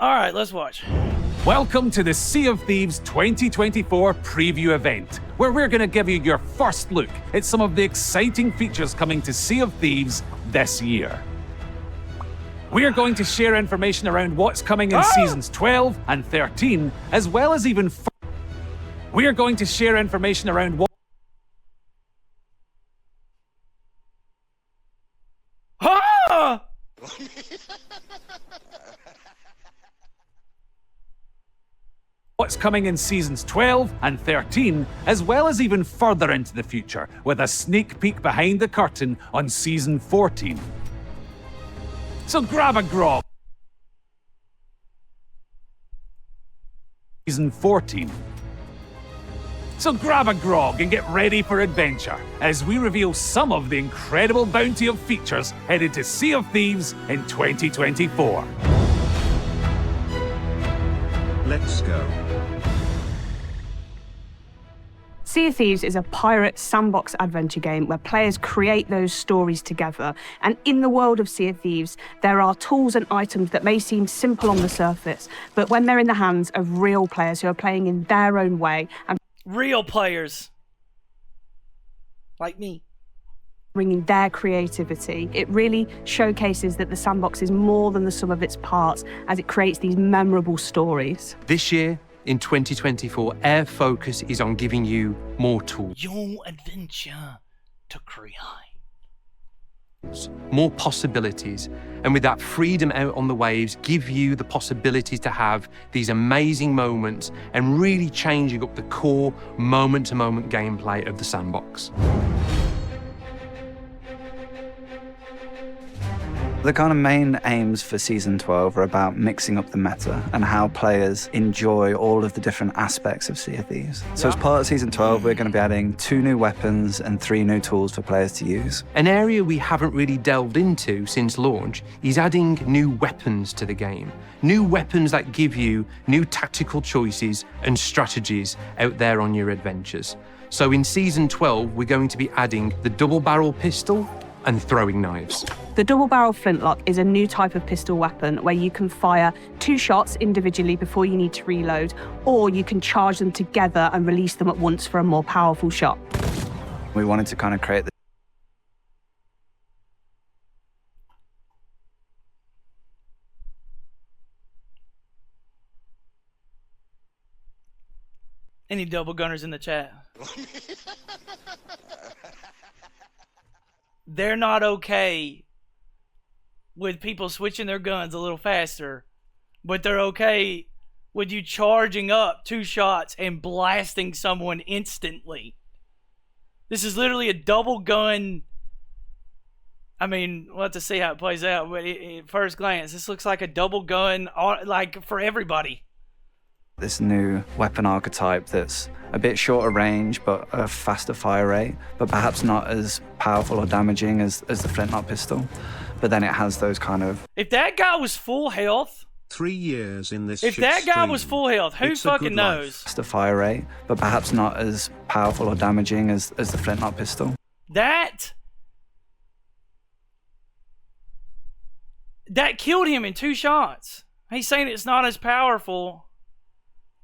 All right, let's watch. Welcome to the Sea of Thieves 2024 preview event, where we're going to give you your first look at some of the exciting features coming to Sea of Thieves this year. We are going to share information around what's coming in Seasons 12 and 13, as well as even... We are going to share information around what... Ah! What's coming in Seasons 12 and 13, as well as even further into the future, with a sneak peek behind the curtain on Season 14. So grab a grog. Season 14. So grab a grog and get ready for adventure as we reveal some of the incredible bounty of features headed to Sea of Thieves in 2024. Let's go. Sea of Thieves is a pirate sandbox adventure game where players create those stories together. And in the world of Sea of Thieves, there are tools and items that may seem simple on the surface, but when they're in the hands of real players who are playing in their own way and Real players. Like me. bringing their creativity, it really showcases that the sandbox is more than the sum of its parts as it creates these memorable stories. This year, in 2024, our focus is on giving you more tools, Your adventure to create. more possibilities, and with that freedom out on the waves, give you the possibilities to have these amazing moments and really changing up the core moment-to-moment gameplay of the sandbox. The kind of main aims for Season 12 are about mixing up the meta and how players enjoy all of the different aspects of Sea of Thieves. So as part of Season 12, we're going to be adding 2 new weapons and 3 new tools for players to use. An area we haven't really delved into since launch is adding new weapons to the game. New weapons that give you new tactical choices and strategies out there on your adventures. So in Season 12, we're going to be adding the double barrel pistol and throwing knives. The double-barrel flintlock is a new type of pistol weapon where you can fire 2 shots individually before you need to reload, or you can charge them together and release them at once for a more powerful shot. We wanted to kind of create Any double gunners in the chat? They're not okay with people switching their guns a little faster, but they're okay with you charging up 2 shots and blasting someone instantly. This is literally a double gun. I mean, we'll have to see how it plays out, but at first glance, this looks like a double gun, like for everybody. this new weapon archetype that's a bit shorter range but a faster fire rate, but perhaps not as powerful or damaging as the flintlock pistol. But then it has those kind of... If that guy was full health... 3 years in this If that guy was full health, who fucking knows? faster fire rate, but perhaps not as powerful or damaging as the flintlock pistol. That killed him in 2 shots. He's saying it's not as powerful,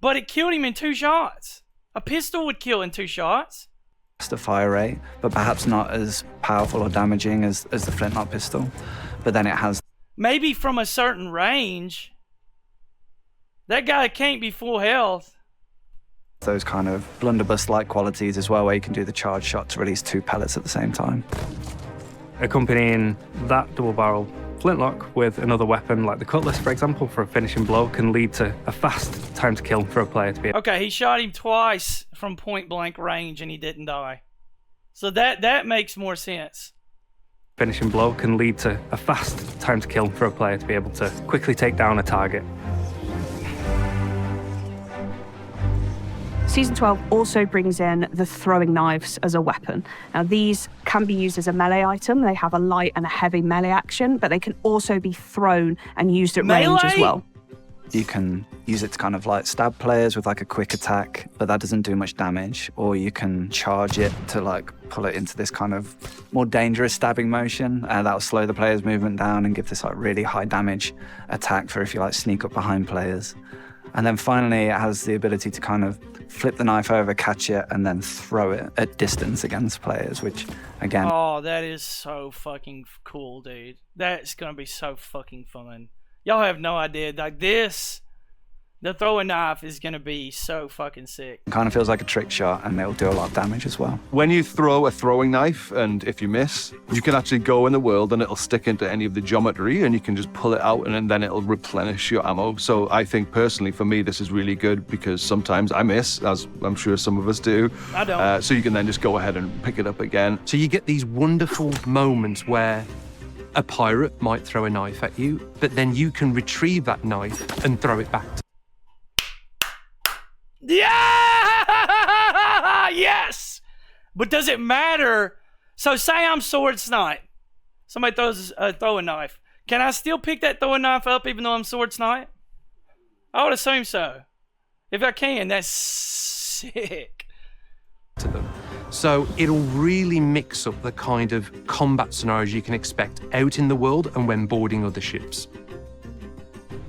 but it killed him in 2 shots. A pistol would kill in 2 shots. Faster fire rate, but perhaps not as powerful or damaging as the flintlock pistol. But then it has... Maybe from a certain range. That guy can't be full health. those kind of blunderbuss-like qualities as well, where you can do the charge shot to release 2 pellets at the same time. Accompanying that double barrel flintlock with another weapon like the cutlass, for example, for a finishing blow can lead to a fast time to kill for a player to be... Okay, he shot him twice from point blank range and he didn't die. So that makes more sense. Finishing blow can lead to a fast time to kill for a player to be able to quickly take down a target. Season 12 also brings in the throwing knives as a weapon. Now, these can be used as a melee item. They have a light and a heavy melee action, but they can also be thrown and used at range as well. You can use it to kind of like stab players with like a quick attack, but that doesn't do much damage. Or you can charge it to like pull it into this kind of more dangerous stabbing motion. That'll slow the player's movement down and give this like really high damage attack for if you like sneak up behind players. And then finally, it has the ability to kind of flip the knife over, catch it, and then throw it at distance against players, which, again... Oh, that is so fucking cool, dude. That's gonna be so fucking fun. Y'all have no idea. Like this, the throwing knife is gonna be so fucking sick. It kind of feels like a trick shot, and it'll do a lot of damage as well. When you throw a throwing knife, and if you miss, you can actually go in the world and it'll stick into any of the geometry, and you can just pull it out, and then it'll replenish your ammo. So I think personally, for me, this is really good because sometimes I miss, as I'm sure some of us do. I don't. So you can then just go ahead and pick it up again. So you get these wonderful moments where a pirate might throw a knife at you, but then you can retrieve that knife and throw it back. Yeah! Yes! But does it matter? So say I'm sword snipe. Somebody throws a throwing knife. Can I still pick that throwing knife up even though I'm sword snipe? I would assume so. If I can, that's sick. To them. So it'll really mix up the kind of combat scenarios you can expect out in the world and when boarding other ships.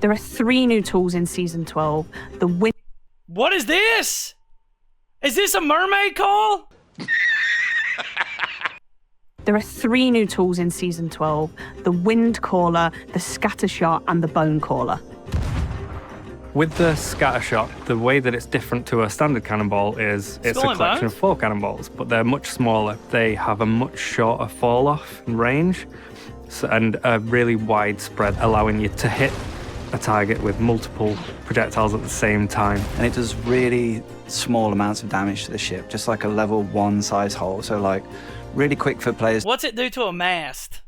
There are 3 new tools in Season 12. The wind... What is this? Is this a mermaid call? There are 3 new tools in Season 12. The Wind Caller, the Scatter Shot, and the Bone Caller. With the scatter shot, the way that it's different to a standard cannonball is it's a collection of 4 cannonballs, but they're much smaller. They have a much shorter fall-off range and a really wide spread, allowing you to hit a target with multiple projectiles at the same time. And it does really small amounts of damage to the ship, just like a level 1 size hole. So like really quick for players. What's it do to a mast?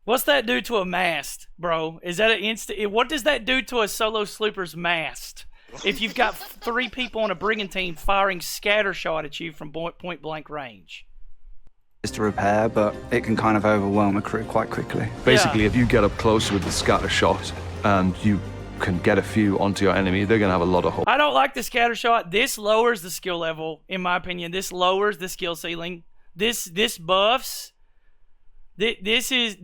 What's that do to a mast, bro? Is that an instant? What does that do to a solo slooper's mast? If you've got 3 people on a brigantine firing scatter shot at you from point blank range. To repair, but it can kind of overwhelm a crew quite quickly. Basically, if you get up close with the scatter shot and you can get a few onto your enemy, they're going to have a lot of hope. I don't like the scatter shot. This lowers the skill level, in my opinion. This lowers the skill ceiling. This buffs. This is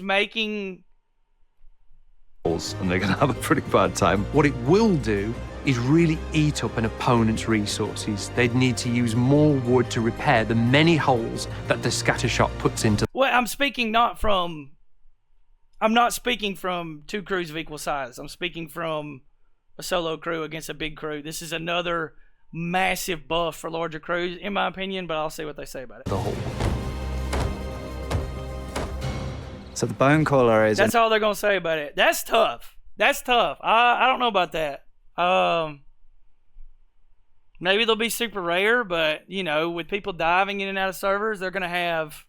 making... And they're going to have a pretty bad time. What it will do is really eat up an opponent's resources. They'd need to use more wood to repair the many holes that the scatter shot puts into. Well, I'm not speaking from 2 crews of equal size. I'm speaking from a solo crew against a big crew. This is another massive buff for larger crews, in my opinion, but I'll see what they say about it. The hole. So the Bone Caller is... That's all they're going to say about it. That's tough. That's tough. I don't know about that. Maybe they'll be super rare, but, you know, with people diving in and out of servers, they're going to have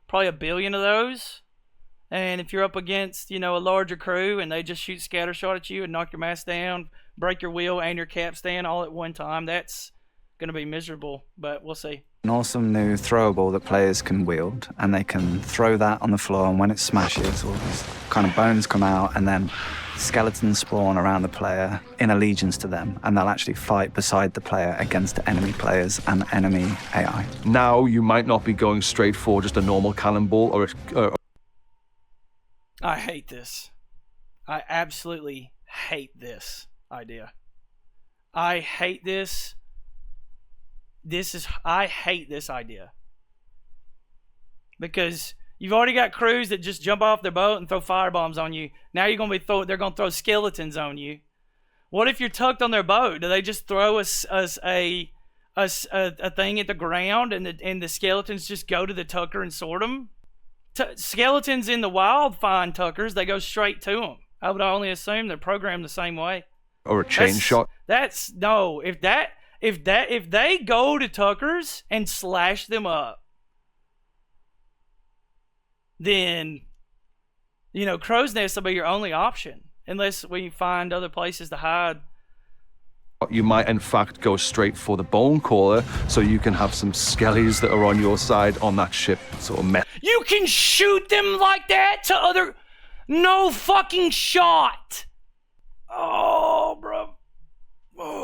probably 1 billion of those. And if you're up against, you know, a larger crew and they just shoot scatter shot at you and knock your mast down, break your wheel and your capstan all at one time, that's going to be miserable, but we'll see. An awesome new throwable that players can wield, and they can throw that on the floor, and when it smashes, all these kind of bones come out, and then skeletons spawn around the player in allegiance to them, and they'll actually fight beside the player against enemy players and enemy AI. Now you might not be going straight for just a normal cannonball or I hate this. I absolutely hate this idea. I hate this. I hate this idea. Because you've already got crews that just jump off their boat and throw firebombs on you. Now you're gonna they're gonna throw skeletons on you. What if you're tucked on their boat? Do they just throw a thing at the ground and the skeletons just go to the tucker and sort them? Skeletons in the wild find tuckers. They go straight to them. I would only assume they're programmed the same way. Or a chain shot. That's no. If they go to tuckers and slash them up, then, you know, crow's nest will be your only option unless we find other places to hide. You might, in fact, go straight for the Bone Caller, so you can have some skellies that are on your side on that ship. Sort of You can shoot them like that to other... No fucking shot!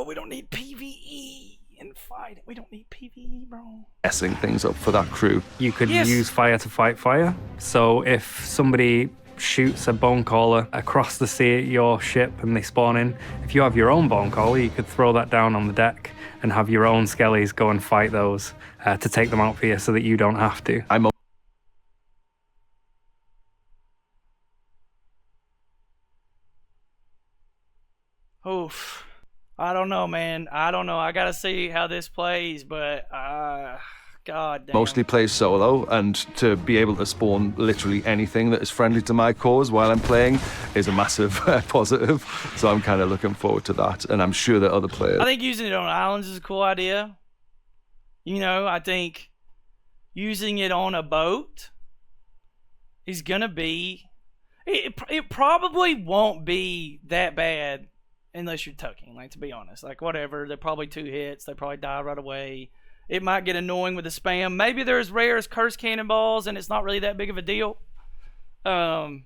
we don't need PvE in fighting. We don't need PvE, bro. Messing things up for that crew. You could use fire to fight fire. So if somebody shoots a bone caller across the sea at your ship and they spawn in, if you have your own bone caller, you could throw that down on the deck and have your own skellies go and fight those to take them out for you so that you don't have to. Oof. I don't know, man. I don't know. I gotta see how this plays, but god damn. Mostly plays solo, and to be able to spawn literally anything that is friendly to my cause while I'm playing is a massive positive. So I'm kind of looking forward to that, and I'm sure that other players. I think using it on islands is a cool idea. You know, I think using it on a boat is gonna be. It probably won't be that bad. Unless you're tucking, like, to be honest. Like, whatever, they're probably 2 hits. They probably die right away. It might get annoying with the spam. Maybe they're as rare as curse cannonballs, and it's not really that big of a deal. But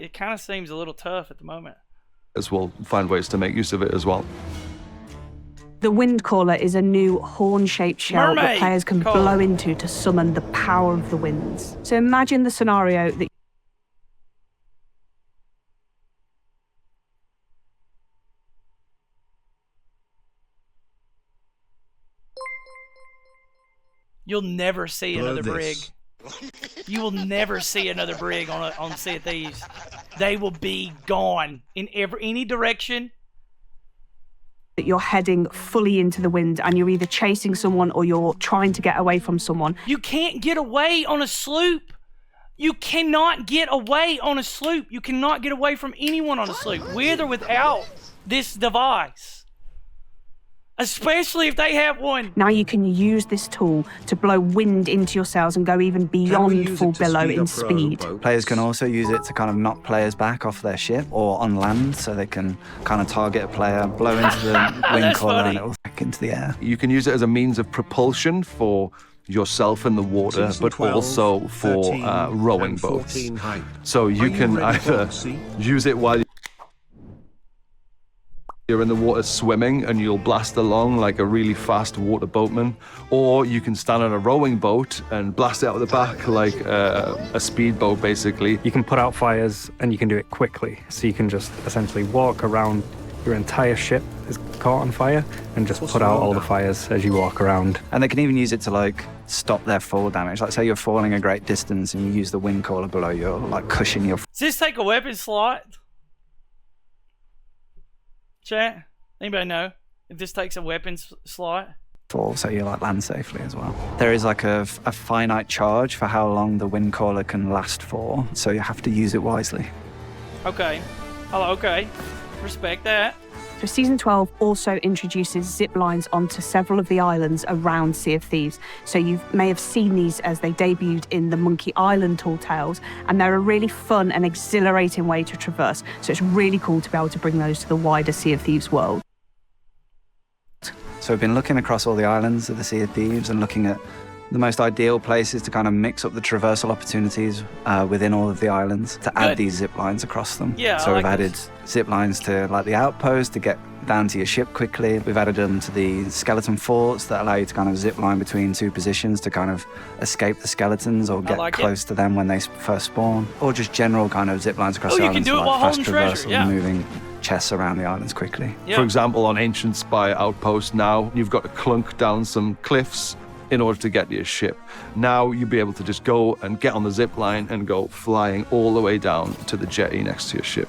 it kind of seems a little tough at the moment. As we'll find ways to make use of it as well. The wind caller is a new horn-shaped shell that players can blow into to summon the power of the winds. So imagine the scenario that you'll never see another brig. You will never see another brig on Sea of Thieves. They will be gone in any direction. That you're heading fully into the wind and you're either chasing someone or you're trying to get away from someone. You can't get away on a sloop. You cannot get away on a sloop. You cannot get away from anyone on a sloop, with or without this device. Especially if they have one. Now you can use this tool to blow wind into your sails and go even beyond full billow in speed. Players can also use it to kind of knock players back off their ship or on land, so they can kind of target a player, blow into the wind collar and it'll back into the air. You can use it as a means of propulsion for yourself in the water, but also for rowing boats. So you can either use it while you're in the water swimming and you'll blast along like a really fast water boatman, or you can stand on a rowing boat and blast it out the back like a speedboat, basically. You can put out fires and you can do it quickly, so you can just essentially walk around. Your entire ship is caught on fire and just put out all the fires as you walk around. And they can even use it to like stop their fall damage. Like say you're falling a great distance and you use the wind caller below you, like cushion your... Does this take a weapon slot? Chat? Anybody know if this takes a weapon slot? fall, so you like land safely as well. There is like a finite charge for how long the wind caller can last for, so you have to use it wisely. Okay. Oh, okay. Respect that. So Season 12 also introduces zip lines onto several of the islands around Sea of Thieves. So you may have seen these as they debuted in the Monkey Island Tall Tales, and they're a really fun and exhilarating way to traverse. So it's really cool to be able to bring those to the wider Sea of Thieves world. So we've been looking across all the islands of the Sea of Thieves and looking at the most ideal places to kind of mix up the traversal opportunities within all of the islands to add these zip lines across them. Yeah, so we've added zip lines to like the outpost to get down to your ship quickly. We've added them to the skeleton forts that allow you to kind of zip line between two positions to kind of escape the skeletons or get close to them when they first spawn. Or just general kind of zip lines across the islands. You can do it while holding treasure, yeah. Moving chests around the islands quickly. Yeah. For example, on Ancient Spire Outpost now, you've got to clunk down some cliffs in order to get to your ship. Now you'll be able to just go and get on the zip line and go flying all the way down to the jetty next to your ship.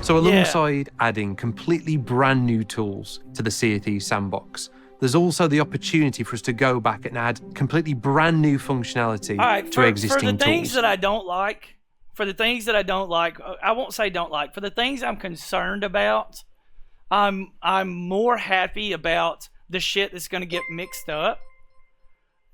So alongside adding completely brand new tools to the Sea of Thieves sandbox, there's also the opportunity for us to go back and add completely brand new functionality to existing tools. For the things that I don't like, I won't say don't like, for the things I'm concerned about, I'm more happy about the shit that's going to get mixed up.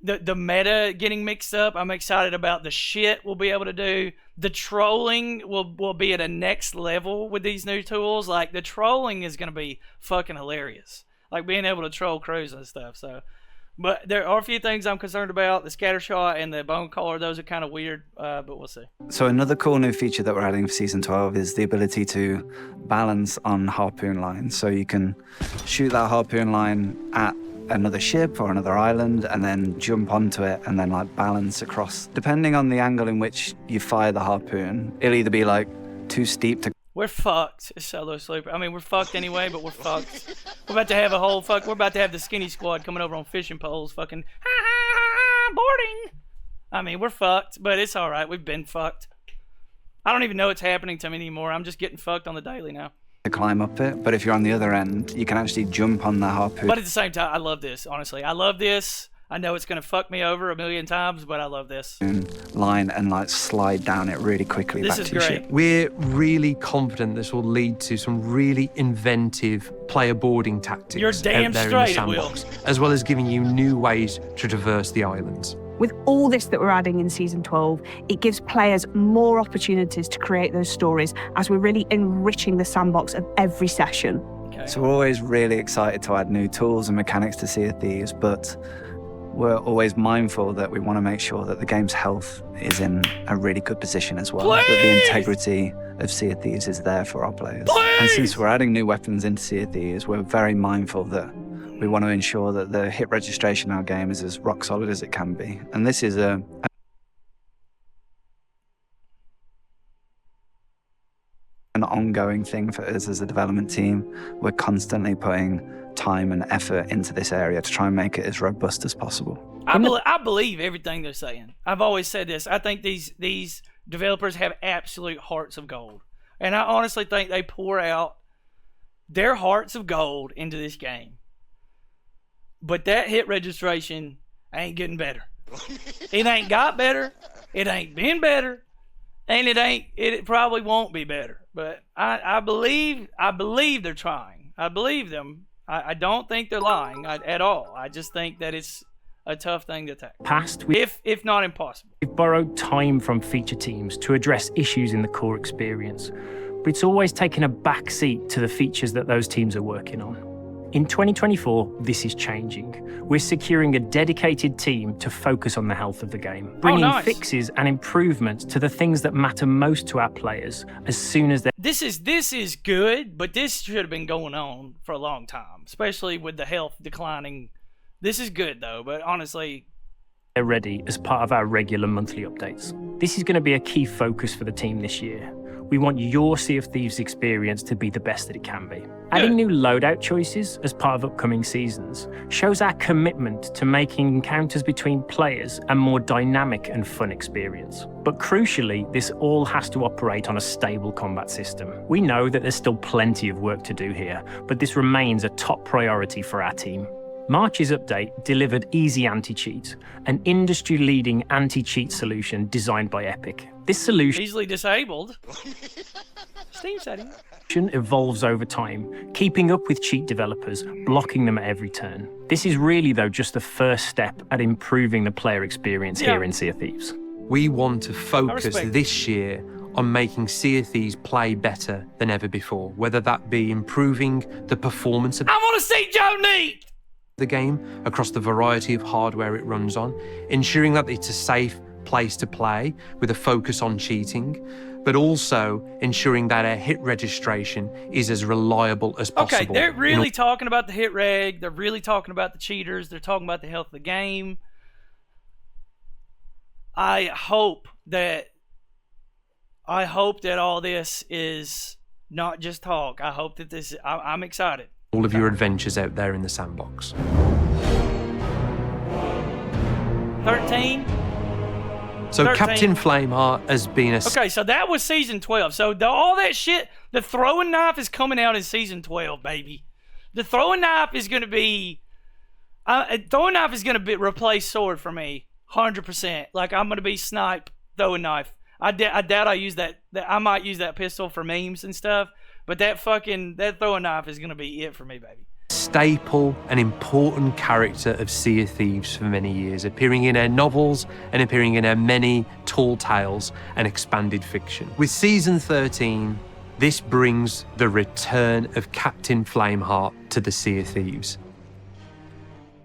The meta getting mixed up. I'm excited about the shit we'll be able to do. The trolling will be at a next level with these new tools. Like, the trolling is going to be fucking hilarious. Like, being able to troll crews and stuff. So, But there are a few things I'm concerned about. The scatter shot and the bone collar, those are kind of weird, but we'll see. So another cool new feature that we're adding for Season 12 is the ability to balance on harpoon lines. So you can shoot that harpoon line at another ship or another island and then jump onto it and then like balance across. Depending on the angle in which you fire the harpoon, it'll either be like too steep to... We're fucked. It's solo sleeper. I mean, we're fucked anyway, but we're fucked. We're about to have a whole we're about to have the skinny squad coming over on fishing poles, fucking boarding. I mean, we're fucked, but it's all right. We've been fucked. I don't even know it's happening to me anymore. I'm just getting fucked on the daily now. To climb up it, but if you're on the other end, you can actually jump on the harpoon. But at the same time, I love this. Honestly, I love this. I know it's gonna fuck me over a million times, but I love this. Line and like slide down it really quickly this back is to your great. ship. We're really confident this will lead to some really inventive player boarding tactics You're damn out there straight in the it will. sandbox, as well as giving you new ways to traverse the islands. With all this that we're adding in Season 12, it gives players more opportunities to create those stories as we're really enriching the sandbox of every session. Okay. So we're always really excited to add new tools and mechanics to Sea of Thieves, but we're always mindful that we want to make sure that the game's health is in a really good position as well. Please! That the integrity of Sea of Thieves is there for our players. Please! And since we're adding new weapons into Sea of Thieves, we're very mindful that we want to ensure that the hit registration in our game is as rock solid as it can be. And this is an ongoing thing for us as a development team. We're constantly putting time and effort into this area to try and make it as robust as possible. I believe everything they're saying. I've always said this. I think these developers have absolute hearts of gold. And I honestly think they pour out their hearts of gold into this game. But that hit registration ain't getting better. It ain't got better. It ain't been better. And it probably won't be better. But I believe they're trying. I believe them. I don't think they're lying at all. I just think that it's a tough thing to tackle. If not impossible. We've borrowed time from feature teams to address issues in the core experience, but it's always taken a back seat to the features that those teams are working on. In 2024, this is changing. We're securing a dedicated team to focus on the health of the game, bringing fixes and improvements to the things that matter most to our players as soon as they're... This is good, but this should have been going on for a long time, especially with the health declining. This is good, though, but honestly... They're ready as part of our regular monthly updates. This is going to be a key focus for the team this year. We want your Sea of Thieves experience to be the best that it can be. Adding new loadout choices as part of upcoming seasons shows our commitment to making encounters between players a more dynamic and fun experience. But crucially, this all has to operate on a stable combat system. We know that there's still plenty of work to do here, but this remains a top priority for our team. March's update delivered Easy Anti-Cheat, an industry-leading anti-cheat solution designed by Epic. This solution, easily disabled, Steam setting, evolves over time, keeping up with cheat developers, blocking them at every turn. This is really, though, just the first step at improving the player experience here in Sea of Thieves. We want to focus this year on making Sea of Thieves play better than ever before, whether that be improving the performance of... I want to see Joe Neat! ...the game across the variety of hardware it runs on, ensuring that it's a safe place to play with a focus on cheating, but also ensuring that our hit registration is as reliable as possible. Okay, they're really talking about the hit reg, they're really talking about the cheaters, they're talking about the health of the game. I hope that all this is not just talk. I hope that I'm excited. All of your adventures out there in the sandbox. 13. So 13. Captain Flameheart has been a... Okay, so that was Season 12. So all that shit, the throwing knife is coming out in Season 12, baby. The throwing knife is going to be... throwing knife is going to replace sword for me, 100%. Like, I'm going to be snipe, throwing knife. I doubt I use that. I might use that pistol for memes and stuff, but that throwing knife is going to be it for me, baby. Staple, an important character of Sea of Thieves for many years, appearing in our novels and appearing in our many tall tales and expanded fiction. With Season 13, this brings the return of Captain Flameheart to the Sea of Thieves.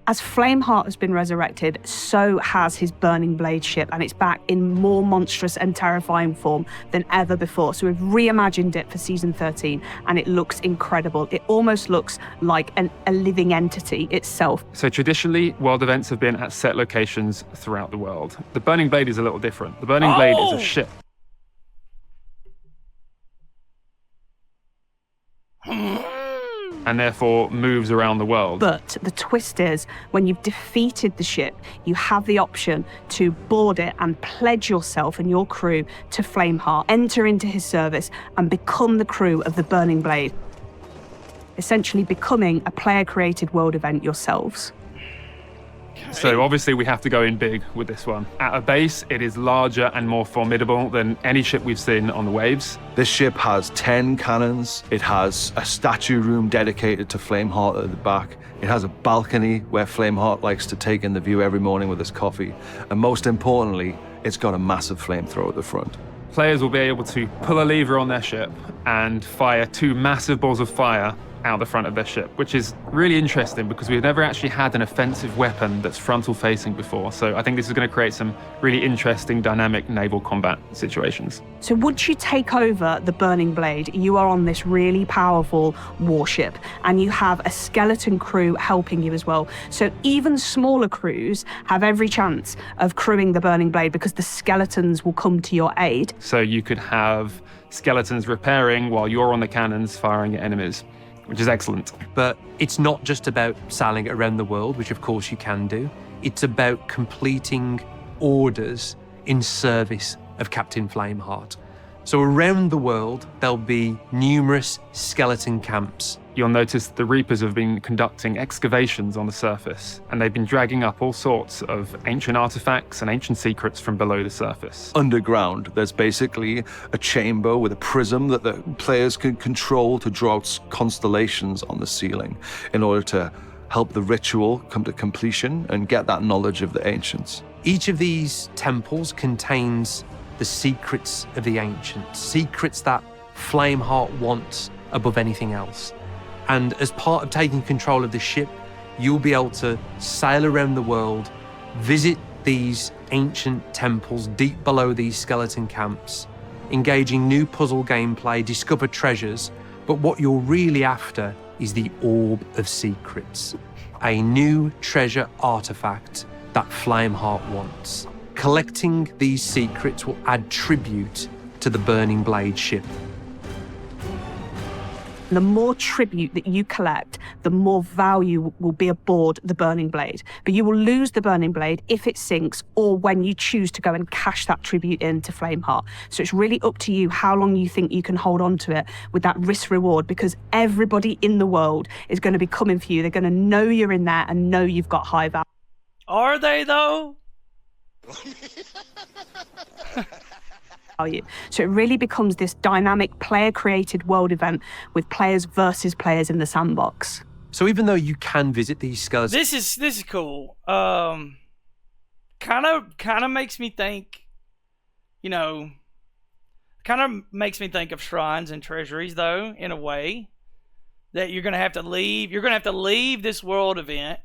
As Flameheart has been resurrected, so has his Burning Blade ship, and it's back in more monstrous and terrifying form than ever before. So we've reimagined it for Season 13, and it looks incredible. It almost looks like a living entity itself. So traditionally, world events have been at set locations throughout the world. The Burning Blade is a little different. The Burning Blade is a ship. And therefore moves around the world. But the twist is, when you've defeated the ship, you have the option to board it and pledge yourself and your crew to Flameheart, enter into his service, and become the crew of the Burning Blade, essentially becoming a player-created world event yourselves. So obviously we have to go in big with this one. At a base, it is larger and more formidable than any ship we've seen on the waves. This ship has 10 cannons. It has a statue room dedicated to Flameheart at the back. It has a balcony where Flameheart likes to take in the view every morning with his coffee. And most importantly, it's got a massive flamethrower at the front. Players will be able to pull a lever on their ship and fire 2 massive balls of fire out the front of their ship, which is really interesting because we've never actually had an offensive weapon that's frontal facing before. So I think this is going to create some really interesting dynamic naval combat situations. So once you take over the Burning Blade, you are on this really powerful warship, and you have a skeleton crew helping you as well. So even smaller crews have every chance of crewing the Burning Blade because the skeletons will come to your aid. So you could have skeletons repairing while you're on the cannons firing at enemies, which is excellent. But it's not just about sailing around the world, which of course you can do. It's about completing orders in service of Captain Flameheart. So around the world, there'll be numerous skeleton camps. You'll notice the Reapers have been conducting excavations on the surface, and they've been dragging up all sorts of ancient artifacts and ancient secrets from below the surface. Underground, there's basically a chamber with a prism that the players can control to draw out constellations on the ceiling in order to help the ritual come to completion and get that knowledge of the ancients. Each of these temples contains the secrets of the ancients, secrets that Flameheart wants above anything else. And as part of taking control of the ship, you'll be able to sail around the world, visit these ancient temples deep below these skeleton camps, engaging new puzzle gameplay, discover treasures, but what you're really after is the Orb of Secrets, a new treasure artifact that Flameheart wants. Collecting these secrets will add tribute to the Burning Blade ship. The more tribute that you collect, the more value will be aboard the Burning Blade. But you will lose the Burning Blade if it sinks or when you choose to go and cash that tribute in to Flameheart. So it's really up to you how long you think you can hold on to it with that risk reward, because everybody in the world is going to be coming for you. They're going to know you're in there and know you've got high value. Are they though? So it really becomes this dynamic player-created world event with players versus players in the sandbox. So even though you can visit these skeletons... This is cool. Kind of makes me think, kind of makes me think of shrines and treasuries, though, in a way. That you're going to have to leave this world event,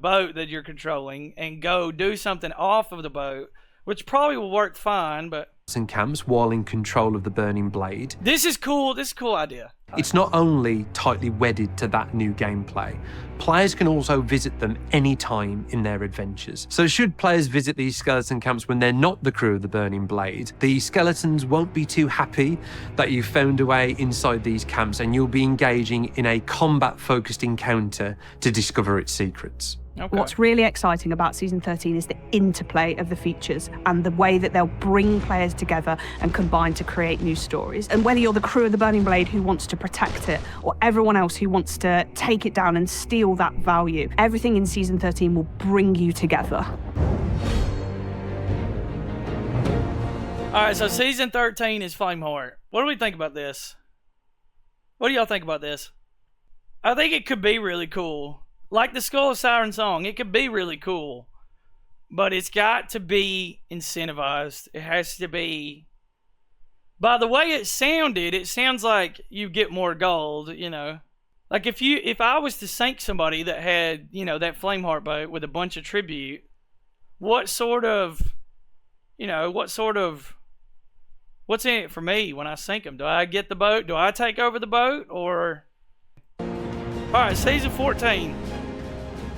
boat that you're controlling, and go do something off of the boat, which probably will work fine, but... and camps while in control of the Burning Blade. This is cool. This is a cool idea. It's not only tightly wedded to that new gameplay, players can also visit them anytime in their adventures. So should players visit these skeleton camps when they're not the crew of the Burning Blade, the skeletons won't be too happy that you've found a way inside these camps, and you'll be engaging in a combat-focused encounter to discover its secrets. Okay. What's really exciting about Season 13 is the interplay of the features and the way that they'll bring players together and combine to create new stories. And whether you're the crew of the Burning Blade who wants to protect it, or everyone else who wants to take it down and steal that value, everything in Season 13 will bring you together. All right, so Season 13 is Flameheart. What do we think about this? What do y'all think about this? I think it could be really cool. Like the Skull of Siren song, it could be really cool. But it's got to be incentivized. It has to be... By the way it sounded, it sounds like you get more gold, Like if I was to sink somebody that had, you know, that Flameheart boat with a bunch of tribute, what's in it for me when I sink them? Do I get the boat? Do I take over the boat? Or all right, season 14.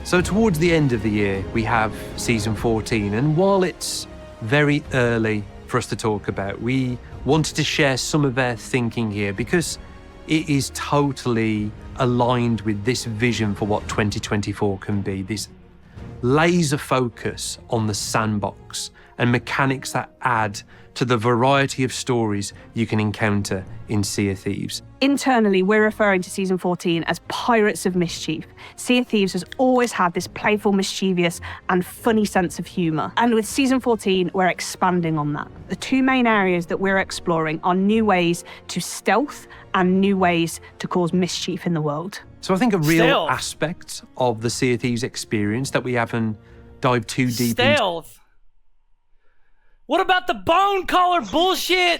So towards the end of the year, we have season 14, and while it's very early for us to talk about, we wanted to share some of our thinking here because it is totally aligned with this vision for what 2024 can be, this laser focus on the sandbox and mechanics that add to the variety of stories you can encounter in Sea of Thieves. Internally, we're referring to Season 14 as Pirates of Mischief. Sea of Thieves has always had this playful, mischievous, and funny sense of humour. And with Season 14, we're expanding on that. The two main areas that we're exploring are new ways to stealth and new ways to cause mischief in the world. So I think a real aspect of the Sea of Thieves experience that we haven't dived too deep into. Stealth? What about the bone collar bullshit?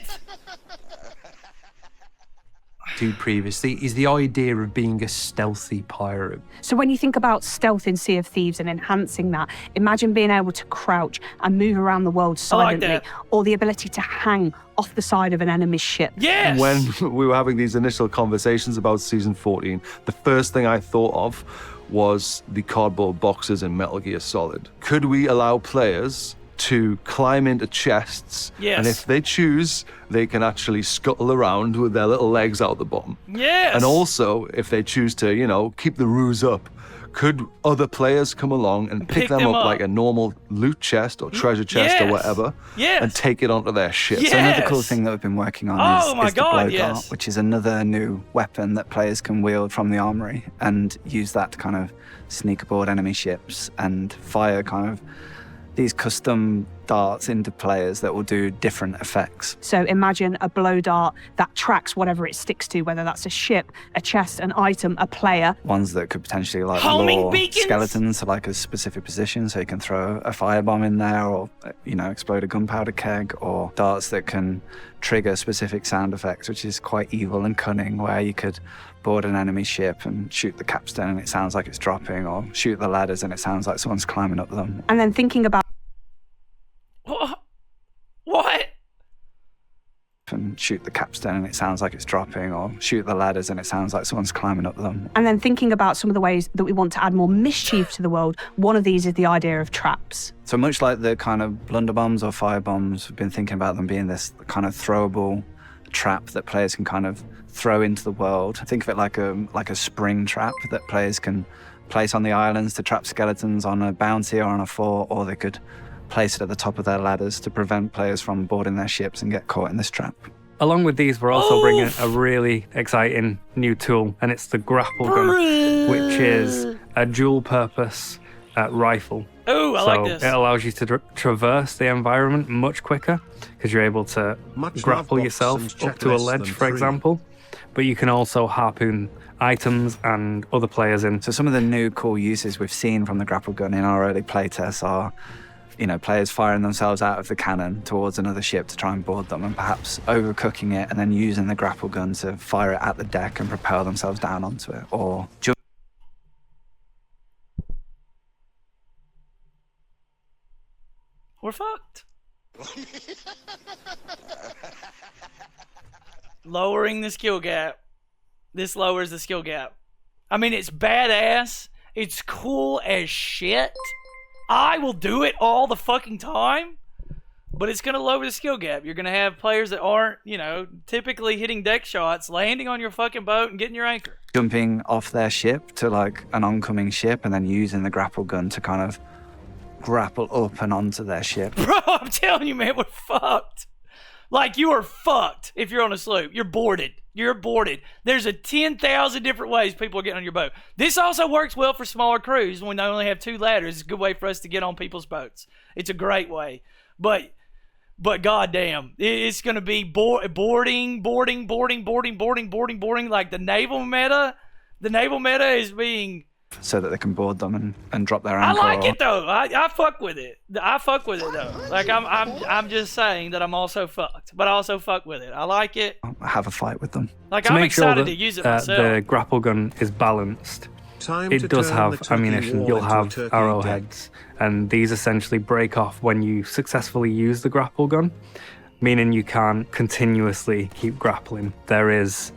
Previously is the idea of being a stealthy pirate. So when you think about stealth in Sea of Thieves and enhancing that, imagine being able to crouch and move around the world silently, or the ability to hang off the side of an enemy's ship. Yes! When we were having these initial conversations about season 14, the first thing I thought of was the cardboard boxes in Metal Gear Solid. Could we allow players to climb into chests, and if they choose, they can actually scuttle around with their little legs out the bottom. Yes! And also, if they choose to, you know, keep the ruse up, could other players come along and pick them up like a normal loot chest or treasure chest or whatever, and take it onto their ship? So another cool thing that we've been working on is the blow dart, which is another new weapon that players can wield from the armory and use that to kind of sneak aboard enemy ships and fire kind of these custom darts into players that will do different effects. So imagine a blow dart that tracks whatever it sticks to, whether that's a ship, a chest, an item, a player. Ones that could potentially like homing lure beacons? Skeletons to like a specific position, so you can throw a firebomb in there, or, you know, explode a gunpowder keg, or darts that can trigger specific sound effects, which is quite evil and cunning, where you could board an enemy ship and shoot the capstan and it sounds like it's dropping, or shoot the ladders and it sounds like someone's climbing up them. And then thinking about what? And shoot the capstan and it sounds like it's dropping, or shoot the ladders and it sounds like someone's climbing up them. And then thinking about some of the ways that we want to add more mischief to the world, one of these is the idea of traps. So much like the kind of blunderbombs or firebombs, we've been thinking about them being this kind of throwable trap that players can kind of throw into the world. Think of it like a spring trap that players can place on the islands to trap skeletons on a bounty or on a fort, or they could place it at the top of their ladders to prevent players from boarding their ships and get caught in this trap. Along with these, we're also bringing a really exciting new tool, and it's the grapple gun, which is a dual-purpose rifle. Oh, I like this. So it allows you to traverse the environment much quicker because you're able to grapple yourself up to a ledge, for example. But you can also harpoon items and other players in. So some of the new cool uses we've seen from the grapple gun in our early playtests are, you know, players firing themselves out of the cannon towards another ship to try and board them, and perhaps overcooking it and then using the grapple gun to fire it at the deck and propel themselves down onto it, or we're fucked. Lowering the skill gap. This lowers the skill gap. I mean, it's badass. It's cool as shit. I will do it all the fucking time, but it's going to lower the skill gap. You're going to have players that aren't, you know, typically hitting deck shots, landing on your fucking boat and getting your anchor. Jumping off their ship to like an oncoming ship and then using the grapple gun to kind of grapple up and onto their ship. Bro, I'm telling you, man, we're fucked. Like, you are fucked if you're on a sloop. You're boarded. You're boarded. There's a 10,000 different ways people are getting on your boat. This also works well for smaller crews when they only have 2 ladders. It's a good way for us to get on people's boats. It's a great way. But goddamn, it's going to be boarding. Like the naval meta is being so that they can board them and drop their anchor. I like it though. I fuck with it. I fuck with it though. Like I'm just saying that I'm also fucked, but I also fuck with it. I like it. Have a fight with them. Like to I'm make sure excited that, to use it myself. The grapple gun is balanced. It does have ammunition. You'll have arrowheads, and these essentially break off when you successfully use the grapple gun, meaning you can't continuously keep grappling. There is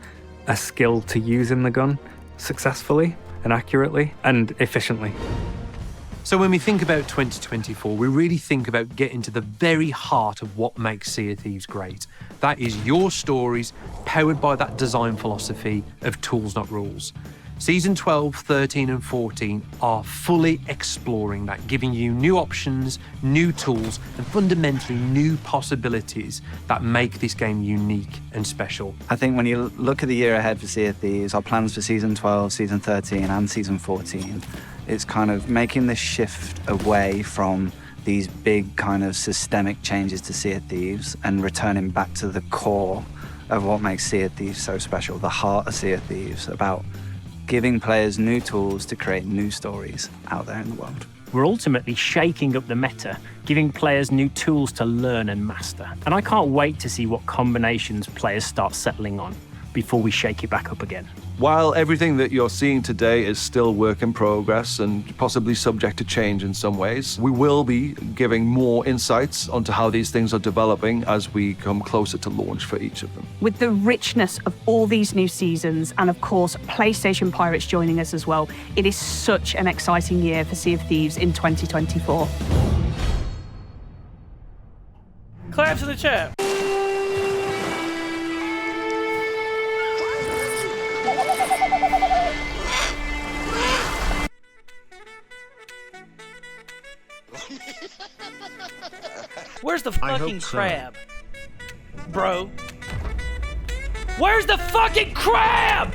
a skill to using the gun successfully and accurately and efficiently. So when we think about 2024, we really think about getting to the very heart of what makes Sea of Thieves great. That is your stories, powered by that design philosophy of tools, not rules. Season 12, 13 and 14 are fully exploring that, giving you new options, new tools, and fundamentally new possibilities that make this game unique and special. I think when you look at the year ahead for Sea of Thieves, our plans for Season 12, Season 13 and Season 14, it's kind of making this shift away from these big kind of systemic changes to Sea of Thieves and returning back to the core of what makes Sea of Thieves so special, the heart of Sea of Thieves, about giving players new tools to create new stories out there in the world. We're ultimately shaking up the meta, giving players new tools to learn and master. And I can't wait to see what combinations players start settling on before we shake it back up again. While everything that you're seeing today is still work in progress and possibly subject to change in some ways, we will be giving more insights onto how these things are developing as we come closer to launch for each of them. With the richness of all these new seasons, and of course PlayStation Pirates joining us as well, it is such an exciting year for Sea of Thieves in 2024. Claps in the chat. Where's the fucking crab? Bro. Where's the fucking crab?